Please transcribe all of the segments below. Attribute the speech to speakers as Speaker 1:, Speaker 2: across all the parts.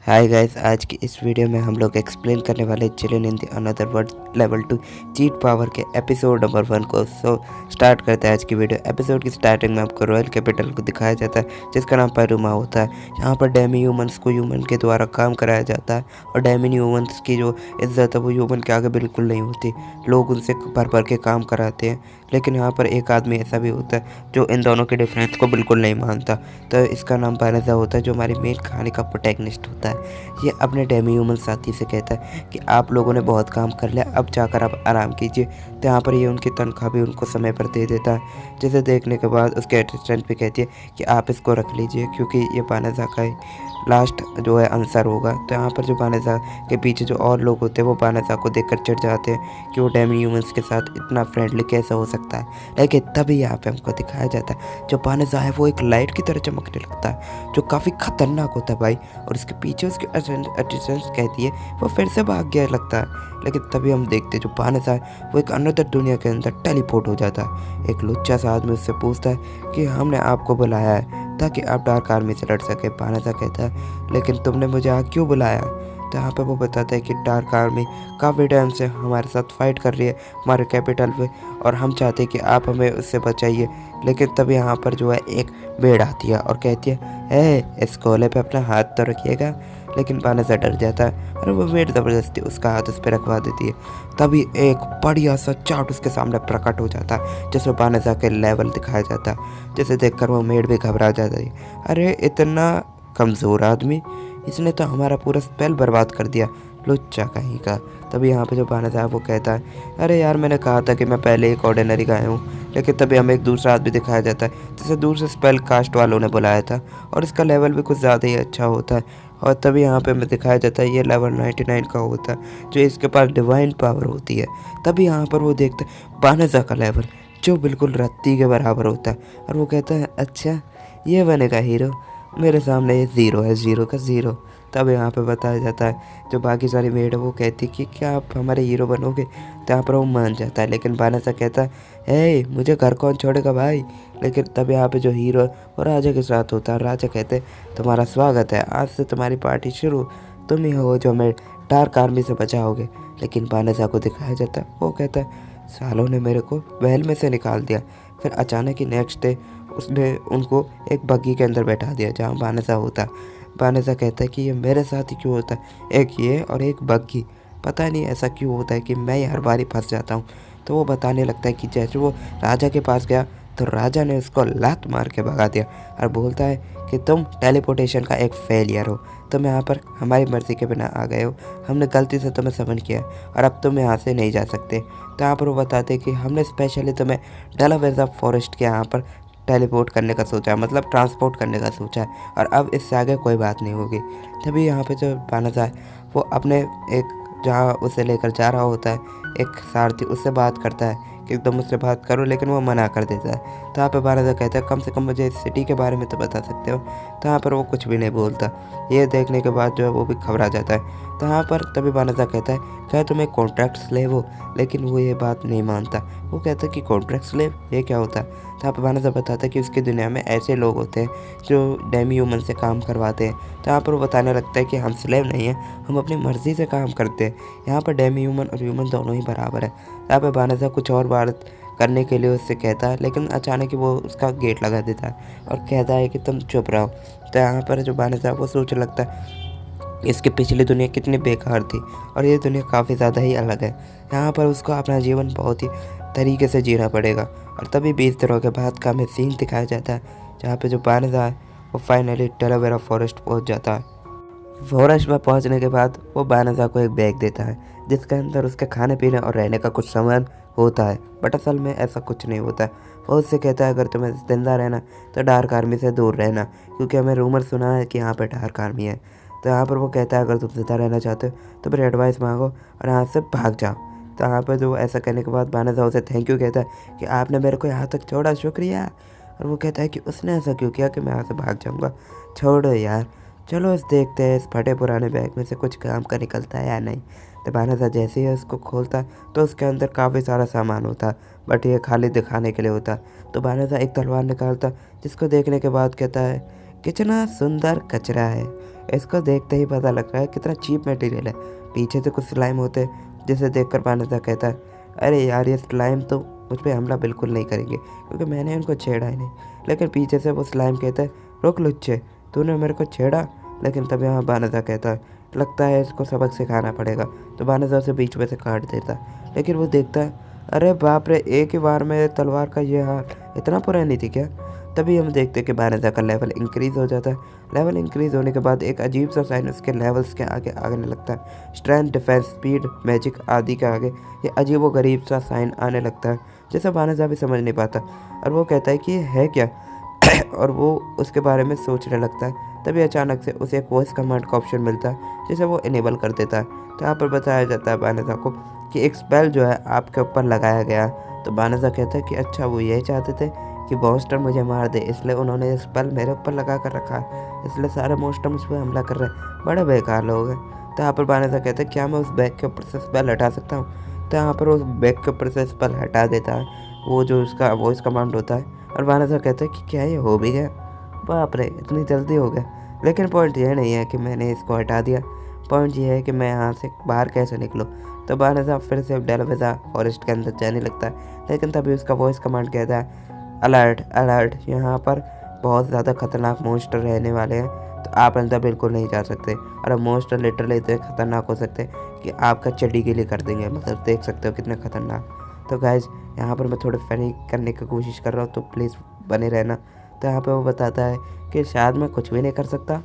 Speaker 1: Hi guys, आज की इस वीडियो में हम लोग एक्सप्लेन करने वाले children in the another world level 2 cheat power के एपिसोड नंबर 1 को। स्टार्ट करते हैं आज की वीडियो। एपिसोड की स्टार्टिंग में आपको रॉयल कैपिटल को दिखाया जाता है जिसका नाम पेरुमा होता है। यहाँ पर डेमी ह्यूमंस को ह्यूमन के द्वारा काम कराया जाता है और डेमी ह्यूमंस की जो इज्जत है वो ह्यूमन के आगे बिल्कुल नहीं होती। लोग उनसे भर भर के काम कराते हैं, लेकिन यहाँ पर एक आदमी ऐसा भी होता है जो इन दोनों के डिफरेंस को बिल्कुल नहीं मानता। तो इसका नाम बानेजा होता है जो हमारी मेन कहानी का प्रोटैगनिस्ट होता है। ये अपने डेमी ह्यूमन साथी से कहता है कि आप लोगों ने बहुत काम कर लिया, अब जाकर आप आराम कीजिए। तो यहाँ पर ये उनकी तनख्वाह भी उनको समय पर दे देता है, जिसे देखने के बाद उसके असिस्टेंट भी कहती है कि आप इसको रख लीजिए क्योंकि ये बानेजा का लास्ट जो है आंसर होगा। तो यहाँ पर जो बानेजा के पीछे जो और लोग होते हैं वो बानेजा को देखकर चिढ़ जाते हैं कि वो डेमी ह्यूमंस के साथ इतना फ्रेंडली कैसे हो सकता है। लेकिन तभी यहाँ पे हमको दिखाया जाता है जो बानेजा है वो एक लाइट की तरह चमकने लगता है जो काफ़ी खतरनाक होता है भाई। और इसके पीछे उसके असिस्टेंट कहती है वो फिर से भाग गया लगता है। लेकिन तभी हम देखते जो बानेजा है वो एक अनदर दुनिया के अंदर टेलीपोर्ट हो जाता है। एक लुच्चा सा आदमी उससे पूछता है कि हमने आपको बुलाया है ताकि आप डार्क आर्मी से लड़ सके। बानेजा कहता है लेकिन तुमने मुझे यहाँ क्यों बुलाया? तो यहाँ पे वो बताता है कि डार्क आर्मी काफ़ी टाइम से हमारे साथ फाइट कर रही है हमारे कैपिटल पे और हम चाहते हैं कि आप हमें उससे बचाइए। लेकिन तब यहाँ पर जो है एक भेड़ आती है और कहती है इस कोले पे अपना हाथ तो रखिएगा। लेकिन बानेजा डर जाता है और वो भेड़ ज़बरदस्ती उसका हाथ उस पर रखवा देती है। तभी एक बढ़िया सा चार्ट उसके सामने प्रकट हो जाता है जिसमें बानेजा के लेवल दिखाया जाता है, जिसे देखकर वो भेड़ भी घबरा जाता है। अरे इतना कमज़ोर आदमी, इसने तो हमारा पूरा स्पेल बर्बाद कर दिया, लुच्चा कहीं का। तभी यहाँ पे जो बानेजा है वो कहता है अरे यार मैंने कहा था कि मैं पहले एक ऑर्डिनरी गाय हूँ। लेकिन तभी हमें एक दूसरा आदमी दिखाया जाता है जिसे दूर से स्पेल कास्ट वालों ने बुलाया था और इसका लेवल भी कुछ ज़्यादा ही अच्छा होता है। और तभी यहाँ पे हमें दिखाया जाता है ये लेवल 99 का होता है जो इसके पास डिवाइन पावर होती है। तभी यहाँ पर वो देखते हैं बानेजा का लेवल जो बिल्कुल रत्ती के बराबर होता है और वो कहता है अच्छा ये बनेगा हीरो, मेरे सामने ये ज़ीरो है, ज़ीरो का ज़ीरो। तब यहाँ पे बताया जाता है जो बाकी सारी मेड है वो कहती कि क्या आप हमारे हीरो बनोगे? तो यहाँ पर वो मान जाता है। लेकिन बानेजा कहता है मुझे घर कौन छोड़ेगा भाई। लेकिन तब यहाँ पे जो हीरो है वो राजा के साथ होता है। राजा कहते तुम्हारा स्वागत है, आज से तुम्हारी पार्टी शुरू, तुम ही हो जो हमें डार्क आर्मी से बचाओगे। लेकिन बानेजा को दिखाया जाता है वो कहता है सालों ने मेरे को महल में से निकाल दिया। फिर अचानक ही नेक्स्ट डे उसने उनको एक बग्गी के अंदर बैठा दिया जहाँ बानेजा होता है। बानेजा कहता है कि ये मेरे साथ ही क्यों होता है, एक ये और एक बग्गी, पता नहीं ऐसा क्यों होता है कि मैं ही हर बार ही फंस जाता हूँ। तो वो बताने लगता है कि जैसे वो राजा के पास गया तो राजा ने उसको लात मार के भगा दिया और बोलता है कि तुम टेलीपोर्टेशन का एक फेलियर हो, तुम यहाँ पर हमारी मर्ज़ी के बिना आ गए हो, हमने गलती से तुम्हें समन किया और अब तुम यहाँ से नहीं जा सकते। तो यहाँ पर वो बताते हैं कि हमने स्पेशली तुम्हें डेलावेयर फॉरेस्ट के यहाँ पर टेलीपोर्ट करने का सोचा है, मतलब ट्रांसपोर्ट करने का सोचा है और अब इससे आगे कोई बात नहीं होगी। तभी यहाँ पे जो बानेजा है वो अपने एक जहाँ उसे लेकर जा रहा होता है एक सारथी उससे बात करता है कि एकदम मुझसे बात करो, लेकिन वो मना कर देता है। तो यहाँ पे बानेजा कहता है कम से कम मुझे इस सिटी के बारे में तो बता सकते हो। तो यहाँ पर वो कुछ भी नहीं बोलता। ये देखने के बाद जो है वो भी घबरा जाता है। तो यहाँ पर तभी बानेजा कहता है क्या तुम एक कॉन्ट्रैक्ट स्लेव हो? लेकिन वो ये बात नहीं मानता। वो कहता है कि कॉन्ट्रैक्ट स्लेव ये क्या होता है? तो यहाँ पर बानेजा बताता है कि उसकी दुनिया में ऐसे लोग होते हैं जो डेमी ह्यूमन से काम करवाते हैं। तो यहाँ पर वो बताने लगता है कि हम स्लेव नहीं हैं, हम अपनी मर्ज़ी से काम करते हैं, यहाँ पर डेमी ह्यूमन और ह्यूमन दोनों ही बराबर है। यहाँ पर बानेजा कुछ और बात करने के लिए उससे कहता है, लेकिन अचानक ही वो उसका गेट लगा देता है और कहता है कि तुम चुप रहो। तो यहाँ पर जो बानेजा वो सोचने लगता है इसकी पिछली दुनिया कितनी बेकार थी और ये दुनिया काफ़ी ज़्यादा ही अलग है। यहाँ पर उसको अपना जीवन बहुत ही तरीके से जीना पड़ेगा। और तभी 20 दिनों के बाद का हमें सीन दिखाया जाता है जहाँ पे जो बानेजा है वो फाइनली डेलावेयर फॉरेस्ट पहुँच जाता है। फॉरेस्ट में पहुँचने के बाद वो बानेजा को एक बैग देता है जिसके अंदर उसके खाने पीने और रहने का कुछ सामान होता है, बट असल में ऐसा कुछ नहीं होता है। वो उससे कहता है अगर तुम्हें जिंदा रहना तो डार्क आर्मी से दूर रहना, क्योंकि हमें रूमर सुना है कि यहाँ पे डार्क आर्मी है। तो यहाँ पर वो कहता है अगर तुम जिंदा रहना चाहते हो तो फिर एडवाइस मांगो और यहाँ से भाग जाओ। तो यहाँ पर जो ऐसा करने के बाद बानेजा उसे थैंक यू कहता है कि आपने मेरे को यहाँ तक छोड़ा, शुक्रिया। और वो कहता है कि उसने ऐसा क्यों किया कि मैं यहाँ से भाग जाऊँगा, छोड़ो यार, चलो इस देखते हैं इस फटे पुराने बैग में से कुछ काम का निकलता है या नहीं। तो बानेजा जैसे ही उसको खोलता तो उसके अंदर काफ़ी सारा सामान होता, बट ये खाली दिखाने के लिए होता। तो बानेजा एक तलवार निकालता जिसको देखने के बाद कहता है कितना सुंदर कचरा है, इसको देखते ही पता लग रहा है कितना चीप मटेरियल है। पीछे से कुछ स्लाइम होते हैं जिसे देखकर बानेजा कहता है, अरे यार ये स्लाइम तो मुझ पर हमला बिल्कुल नहीं करेंगे क्योंकि मैंने उनको छेड़ा ही नहीं। लेकिन पीछे से वो स्लाइम कहता है, रुक लुच्चे, तूने मेरे को छेड़ा। लेकिन तब यहाँ बानेजा कहता है, लगता है इसको सबक सिखाना पड़ेगा। तो बानेजा उसे बीच में से काट देता है। लेकिन वो देखता है, अरे बाप रे, एक ही बार में तलवार का ये हाल, इतना पुरानी थी क्या। तभी हम देखते हैं कि बानेजा का लेवल इंक्रीज़ हो जाता है। लेवल इंक्रीज़ होने के बाद एक अजीब सा साइन उसके लेवल्स के आगे आने लगता है। स्ट्रेंथ, डिफेंस, स्पीड, मैजिक आदि के आगे ये अजीब व गरीब सा साइन आने लगता है जिसे बानेजा भी समझ नहीं पाता। और वो कहता है कि ये है क्या और वो उसके बारे में सोचने लगता है। तभी अचानक से उसे एक वॉइस कमांड का ऑप्शन मिलता है जिसे वो इनेबल कर देता है। तो यहाँ पर बताया जाता है बानेजा को कि एक स्पेल जो है आपके ऊपर लगाया गया। तो बानेजा कहता है कि अच्छा, वो यही चाहते थे कि मॉन्स्टर मुझे मार दे, इसलिए उन्होंने ये स्पेल मेरे ऊपर लगा कर रखा है, इसलिए सारे मॉन्स्टर मुझ पर हमला कर रहे हैं। बड़े बेकार लोग हैं। तो यहाँ पर बानेजा कहता है, क्या मैं उस बैग के ऊपर से स्पेल हटा सकता हूँ। तो यहाँ पर उस बैग के ऊपर से स्पेल हटा देता है वो जो उसका वॉइस कमांड होता है। और बानेजा कहता है कि क्या ये हो भी गया, बाप रे इतनी जल्दी हो गया। लेकिन पॉइंट ये नहीं है कि मैंने इसको हटा दिया, पॉइंट ये है कि मैं यहाँ से बाहर कैसे निकलूँ। तो बानेजा फिर से डेलवेजा फॉरेस्ट के अंदर जाने लगता है। लेकिन तभी उसका वॉइस कमांड कहता है, अलर्ट अलर्ट, यहाँ पर बहुत ज़्यादा खतरनाक मॉन्स्टर रहने वाले हैं, तो आप अंदर बिल्कुल नहीं जा सकते। और अब मॉन्स्टर लिटरली इतने खतरनाक हो सकते हैं कि आपका चड्डी गिली कर देंगे। मतलब देख सकते हो कितने खतरनाक। तो गाइज यहाँ पर मैं थोड़ा फनी करने की कोशिश कर रहा हूँ, तो प्लीज़ बने रहना। तो यहाँ पे वो बताता है कि शायद मैं कुछ भी नहीं कर सकता।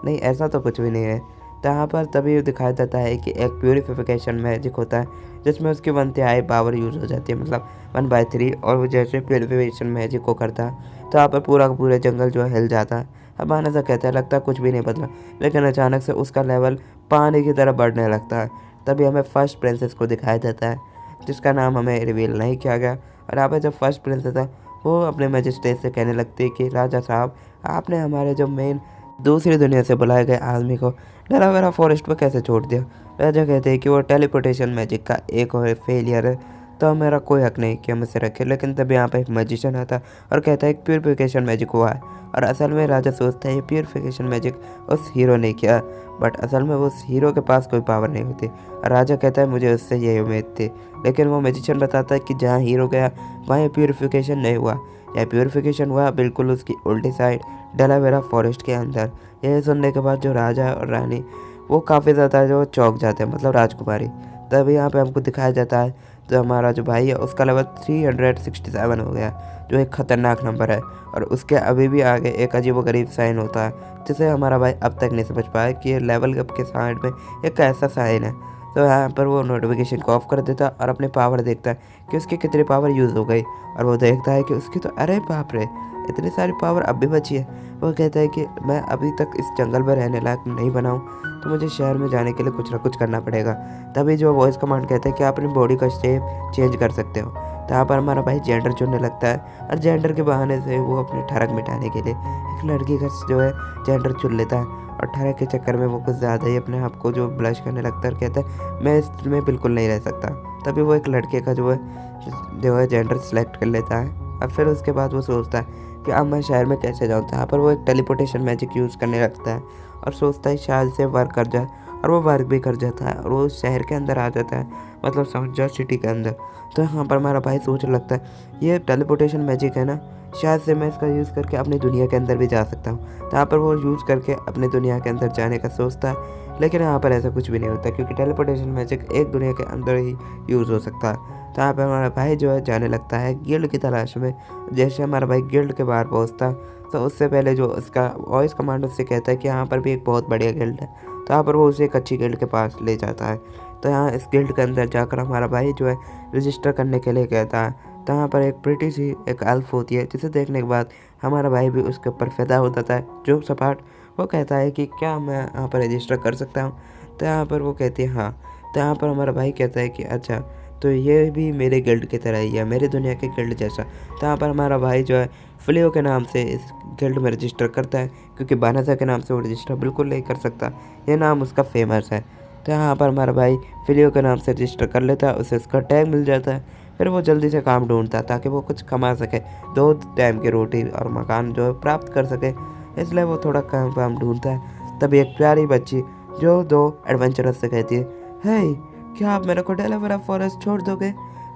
Speaker 1: नहीं, ऐसा तो कुछ भी नहीं है। तो यहाँ पर तभी दिखाया जाता है कि एक प्यूरिफिकेशन मैजिक होता है जिसमें उसकी 1/3 पावर यूज़ हो जाती है, मतलब 1/3। और वो जैसे प्यूरिफिकेशन मैजिक को करता है तो यहाँ पर पूरा का पूरा जंगल जो है हिल जाता है। अब बानेजा कहता है, लगता है कुछ भी नहीं बदला। लेकिन अचानक से उसका लेवल पानी की तरह बढ़ने लगता है। तभी हमें फर्स्ट प्रिंसेस को दिखाया जाता है जिसका नाम हमें रिवील नहीं किया गया। और यहाँ पर जब फर्स्ट प्रिंसेस है वो अपने मजिस्ट्रेट से कहने लगती है कि राजा साहब, आपने हमारे जो मेन दूसरी दुनिया से बुलाए गए आदमी को डेलावेरा फॉरेस्ट पर कैसे छोड़ दिया। राजा कहते हैं कि वो टेलीपोर्टेशन मैजिक का एक और फेलियर है, तो मेरा कोई हक नहीं कि हम इसे रखें। लेकिन तब यहाँ पर एक मैजिशियन आता और कहता है कि प्यूरिफिकेशन मैजिक हुआ है। और असल में राजा सोचता है ये प्यूरिफिकेशन मैजिक उस हीरो ने किया, बट असल में उस हीरो के पास कोई पावर नहीं होती। और राजा कहता है मुझे उससे यही उम्मीद थी। लेकिन वो मैजिशियन बताता है कि जहाँ हीरो गया वहाँ प्यूरिफिकेशन नहीं हुआ, यह प्यूरिफिकेशन हुआ बिल्कुल उसकी उल्टी साइड डेलावेरा फॉरेस्ट के अंदर। यह सुनने के बाद जो राजा और रानी वो काफ़ी ज़्यादा जो चौंक जाते हैं, मतलब राजकुमारी। तभी यहाँ पे हमको दिखाया जाता है तो हमारा जो भाई है उसका लेवल 367 हो गया, जो एक ख़तरनाक नंबर है। और उसके अभी भी आगे एक अजीब व गरीब साइन होता है जिसे हमारा भाई अब तक नहीं समझ पाया कि ये लेवल अप के साइड में एक ऐसा साइन है। तो यहाँ पर वो नोटिफिकेशन को ऑफ कर देता और अपनी पावर देखता है कि उसकी कितनी पावर यूज़ हो गई। और वो देखता है कि उसकी तो अरे बाप रे, इतनी सारी पावर अब भी बची है। वो कहता है कि मैं अभी तक इस जंगल में रहने लायक नहीं बना हूँ, तो मुझे शहर में जाने के लिए कुछ ना कुछ करना पड़ेगा। तभी जो वॉइस कमांड कहता है कि आप अपनी बॉडी का शेप चेंज कर सकते हो। तो यहाँ पर हमारा भाई जेंडर चुनने लगता है और जेंडर के बहाने से वो अपने ठरक मिटाने के लिए एक लड़की का जो है जेंडर चुन लेता है। और ठरक के चक्कर में वो कुछ ज़्यादा ही अपने आप को जो ब्लश करने लगता है और कहता है मैं इसमें बिल्कुल नहीं रह सकता। तभी वो एक लड़के का जो है जेंडर सेलेक्ट कर लेता है। और फिर उसके बाद वो सोचता है कि अब मैं शहर में कैसे जाऊँ। यहाँ पर वो एक टेलीपोर्टेशन मैजिक यूज़ करने लगता है और सोचता है शायद से वर्क कर जाए। और वो वर्क भी कर जाता है और वो शहर के अंदर आ जाता है, मतलब समझ जाओ सिटी के अंदर। तो यहाँ पर हमारा भाई सोचने लगता है ये टेलीपोर्टेशन मैजिक है ना, शायद से मैं इसका यूज़ करके अपनी दुनिया के अंदर भी जा सकता हूँ। तो यहाँ पर वो यूज़ करके अपनी दुनिया के अंदर जाने का सोचता है। लेकिन यहाँ पर ऐसा कुछ भी नहीं होता क्योंकि टेलीपोर्टेशन मैजिक एक दुनिया के अंदर ही यूज़ हो सकता है। तो यहाँ पर हमारा भाई जो है जाने लगता है गिल्ड की तलाश में। जैसे हमारा भाई गिल्ड के बाहर पहुँचता तो उससे पहले जो उसका वॉइस कमांड उससे कहता है कि यहाँ पर भी एक बहुत बढ़िया गिल्ड है। तो यहाँ पर वो उसे एक अच्छी गिल्ड के पास ले जाता है। तो यहाँ इस गिल्ड के अंदर जाकर हमारा भाई जो है रजिस्टर करने के लिए कहता है। तो यहाँ पर एक प्रिटी सी एक एल्फ होती है जिसे देखने के बाद हमारा भाई भी उसके ऊपर फिदा हो जाता है। जो सपाट वो कहता है कि क्या मैं यहाँ पर रजिस्टर कर सकता हूँ। तो यहाँ पर वो कहती है हाँ। तो यहाँ पर हमारा भाई कहता है कि अच्छा, तो ये भी मेरे गिल्ड की तरह ही है, मेरी दुनिया के गिल्ड जैसा। तो यहाँ पर हमारा भाई जो है फ्लियो के नाम से इस गिल्ड में रजिस्टर करता है क्योंकि बानेजा के नाम से वो रजिस्टर बिल्कुल नहीं कर सकता, ये नाम उसका फेमस है। तो यहाँ पर हमारा भाई फ्लियो के नाम से रजिस्टर कर लेता है, उसे उसका टैग मिल जाता है। फिर वो जल्दी से काम ढूंढता है ताकि वो कुछ कमा सके, 2 टाइम की रोटी और मकान जो है प्राप्त कर सके। इसलिए वो थोड़ा काम वाम ढूंढता है। तभी एक प्यारी बच्ची जो दो एडवेंचरस से कहती है, हे क्या आप मेरे को डेलावेरा फॉरेस्ट छोड़ दोगे?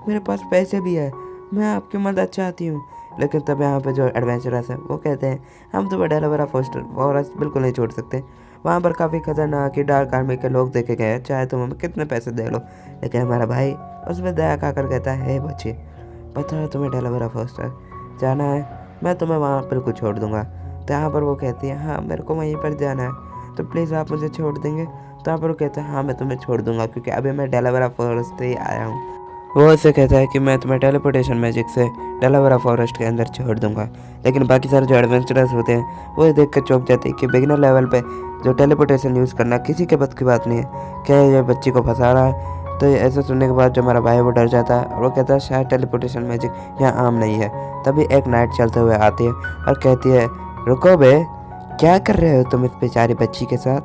Speaker 1: मेरे पास पैसे भी है, मैं आपकी मदद चाहती हूँ। लेकिन तब यहाँ पे जो एडवेंचरस है वो कहते हैं, हम तुम्हें डेलावेरा फॉरेस्ट बिल्कुल नहीं छोड़ सकते। वहाँ पर काफ़ी खतरनाक ही डार्क आर्मी के लोग देखे गए हैं, चाहे तुम हमें कितने पैसे दे लो। लेकिन हमारा भाई उसमें दया खाकर कहता है, हे बच्चे, पता है तुम्हें डेलावेरा फॉरेस्ट जाना है, मैं तुम्हें वहाँ बिल्कुल छोड़ दूँगा। तो यहाँ पर वो कहती है, हाँ मेरे को वहीं पर जाना है, तो प्लीज़ आप मुझे छोड़ देंगे? तो यहाँ पर वो कहता है, हाँ मैं तुम्हें छोड़ दूँगा, क्योंकि अभी मैं डेलावेरा फॉरेस्ट से ही आया हूँ। वो उससे कहता है कि मैं तुम्हें टेलीपोर्टेशन मैजिक से डेलावेरा फॉरेस्ट के अंदर छोड़ दूंगा। लेकिन बाकी सारे जो एडवेंचरर्स होते हैं वो देख कर चौंक जाते हैं कि बिगिनर लेवल पे जो टेलीपोर्टेशन यूज़ करना किसी के बस की बात नहीं है, क्या ये बच्ची को फंसा रहा है। तो ऐसा सुनने के बाद जो हमारा भाई वो डर जाता है और वो कहता है शायद टेलीपोर्टेशन मैजिक यहाँ आम नहीं है। तभी एक नाइट चलते हुए आती है और कहती है, रुको बे, क्या कर रहे हो तुम इस बेचारी बच्ची के साथ?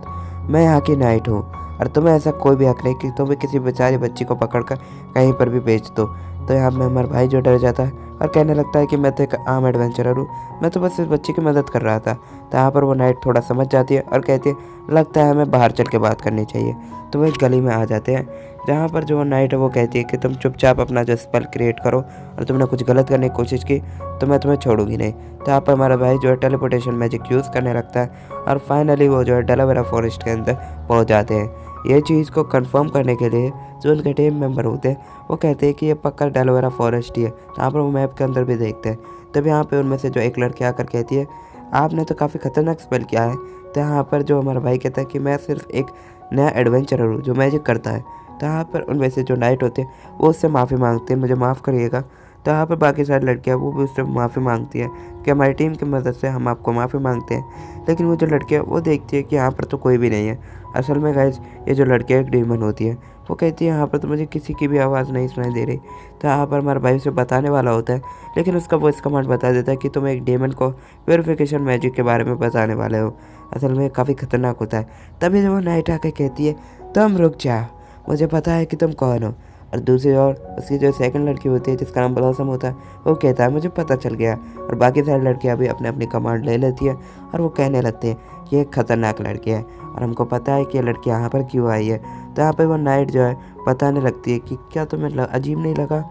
Speaker 1: मैं यहाँ की नाइट हूँ और तुम्हें ऐसा कोई भी हक नहीं कि तुम भी किसी बेचारी बच्ची को पकड़कर कहीं पर भी बेच दो। तो यहाँ पे हमारा भाई जो डर जाता है और कहने लगता है कि मैं तो एक आम एडवेंचरर हूँ, मैं तो बस इस बच्ची की मदद कर रहा था। तो यहाँ पर वो नाइट थोड़ा समझ जाती है और कहती है, लगता है हमें बाहर चल के बात करनी चाहिए। तो वो एक गली में आ जाते हैं जहाँ पर जो नाइट है वो कहती है कि तुम चुपचाप अपना जो स्पेल क्रिएट करो और तुमने कुछ गलत करने की कोशिश की तो मैं तुम्हें छोड़ूंगी नहीं। तो यहाँ पर हमारा भाई जो है टेलीपोर्टेशन मैजिक यूज़ करने लगता है और फाइनली वो जो है डेलावेरा फॉरेस्ट के अंदर पहुँच जाते हैं। ये चीज़ को कंफर्म करने के लिए जो उनके टीम मेंबर होते हैं वो कहते हैं कि ये पक्का डेलावेरा फॉरेस्ट ही है। यहाँ पर वो मैप के अंदर भी देखते हैं। तब यहाँ पे उनमें से जो एक लड़की आकर कहती है, आपने तो काफ़ी खतरनाक स्पेल किया है। तो यहाँ पर जो हमारा भाई कहता है कि मैं सिर्फ एक नया एडवेंचरर हूँ जो मैजिक करता है। तो यहाँ पर उनमें से जो नाइट होते हैं वो उससे माफ़ी मांगते हैं, मुझे माफ़ करिएगा। तो यहाँ पर बाकी सारी लड़कियाँ वो भी उससे माफ़ी मांगती है कि हमारी टीम की मदद से हम आपको माफ़ी मांगते हैं। लेकिन वो जो लड़कियाँ वो देखती है कि यहाँ पर तो कोई भी नहीं है। असल में गाइस ये जो लड़कियाँ एक डीमन होती है, वो कहती है यहाँ पर तो मुझे किसी की भी आवाज़ नहीं सुनाई दे रही। तो यहाँ पर हमारा भाई उसे बताने वाला होता है, लेकिन उसका वॉइस कमांड बता देता है कि तुम एक डेमन को प्योरीफिकेशन मैजिक के बारे में बताने वाले हो। असल में काफ़ी खतरनाक होता है। तभी जब वो नाइट आके कहती है, तुम रुक जा, मुझे पता है कि तुम कौन हो। और दूसरी ओर उसकी जो सेकंड लड़की होती है जिसका नाम ब्लॉसम होता है वो कहता है, मुझे पता चल गया। और बाकी सारी लड़कियां भी अपने अपनी कमांड ले लेती है और वो कहने लगती हैं कि ये खतरनाक लड़की है और हमको पता है कि ये लड़की यहाँ पर क्यों आई है। तो यहाँ पर वो नाइट जो है बताने लगती है कि क्या तुम्हें अजीब नहीं लगा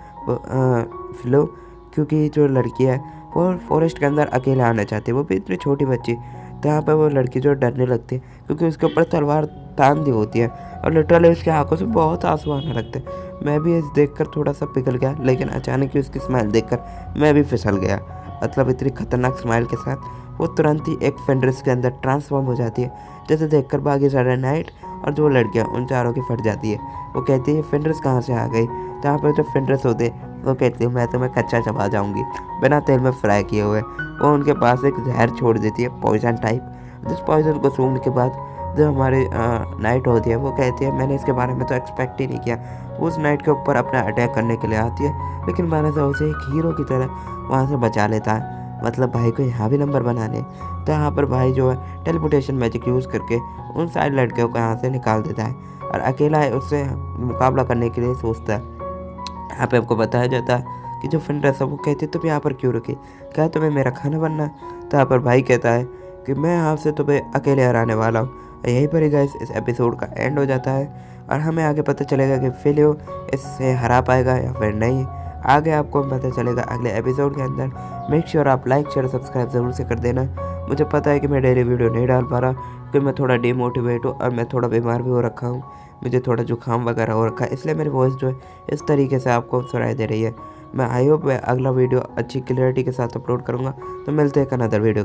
Speaker 1: फ्लो, क्योंकि जो लड़की है वो फॉरेस्ट के अंदर अकेले आना चाहती है, वो भी इतनी छोटी बच्ची। तो यहाँ पर वो लड़की जो डरने लगती है क्योंकि उसके ऊपर तलवार तान दी होती है और लिटरली उसकी आंखों से बहुत आंसू आने लगते हैं। मैं भी इस देखकर थोड़ा सा पिघल गया, लेकिन अचानक ही उसकी स्माइल देखकर मैं भी फिसल गया। मतलब इतनी खतरनाक स्माइल के साथ वो तुरंत ही एक फेंड्रिस के अंदर ट्रांसफॉर्म हो जाती है, जैसे देखकर बाकी सारे नाइट और जो लड़कियाँ उन चारों की फट जाती है। वो कहती है फेंड्रिस कहाँ से आ गई। तो यहाँ पर जो फेंड्रिस होते वो कहती है, मैं तुम्हें कच्चा चबा जाऊँगी बिना तेल में फ्राई किए हुए। वो उनके पास एक जहर छोड़ देती है, पॉइजन टाइप, जिस पॉइजन को सूंघने के बाद जो हमारी नाइट होती है वो कहती है, मैंने इसके बारे में तो एक्सपेक्ट ही नहीं किया। वो उस नाइट के ऊपर अपना अटैक करने के लिए आती है, लेकिन मानसा उसे एक हीरो की तरह वहाँ से बचा लेता है। मतलब भाई को यहाँ भी नंबर बनाने। तो यहाँ पर भाई जो है टेलीपोर्टेशन मैजिक यूज़ करके उन सारी लड़कियों को यहाँ से निकाल देता है और अकेला उससे मुकाबला करने के लिए सोचता है। यहाँ पे आपको बताया जाता है कि जो फेंड्रिस है वो कहती है, तुम यहाँ पर क्यों रुके, क्या तुम्हें मेरा खाना बनना। तो यहाँ पर भाई कहता है कि मैं यहाँ से तुम्हें अकेले हराने वाला हूँ। यहीं पर ही गाइस इस एपिसोड का एंड हो जाता है और हमें आगे पता चलेगा कि फिलियो इससे हरा पाएगा या फिर नहीं। आगे आपको पता चलेगा अगले एपिसोड के अंदर। मेक श्योर आप लाइक शेयर सब्सक्राइब ज़रूर से कर देना। मुझे पता है कि मैं डेली वीडियो नहीं डाल पा रहा क्योंकि मैं थोड़ा डिमोटिवेट हूँ और मैं थोड़ा बीमार भी हो रखा हूँ, मुझे थोड़ा जुकाम वगैरह हो रखा है, इसलिए मेरी वॉइस जो है इस तरीके से आपको सुनाई दे रही है। मैं आई होप मैं अगला वीडियो अच्छी क्लियरिटी के साथ अपलोड करूँगा। तो मिलते हैं एक अनदर वीडियो के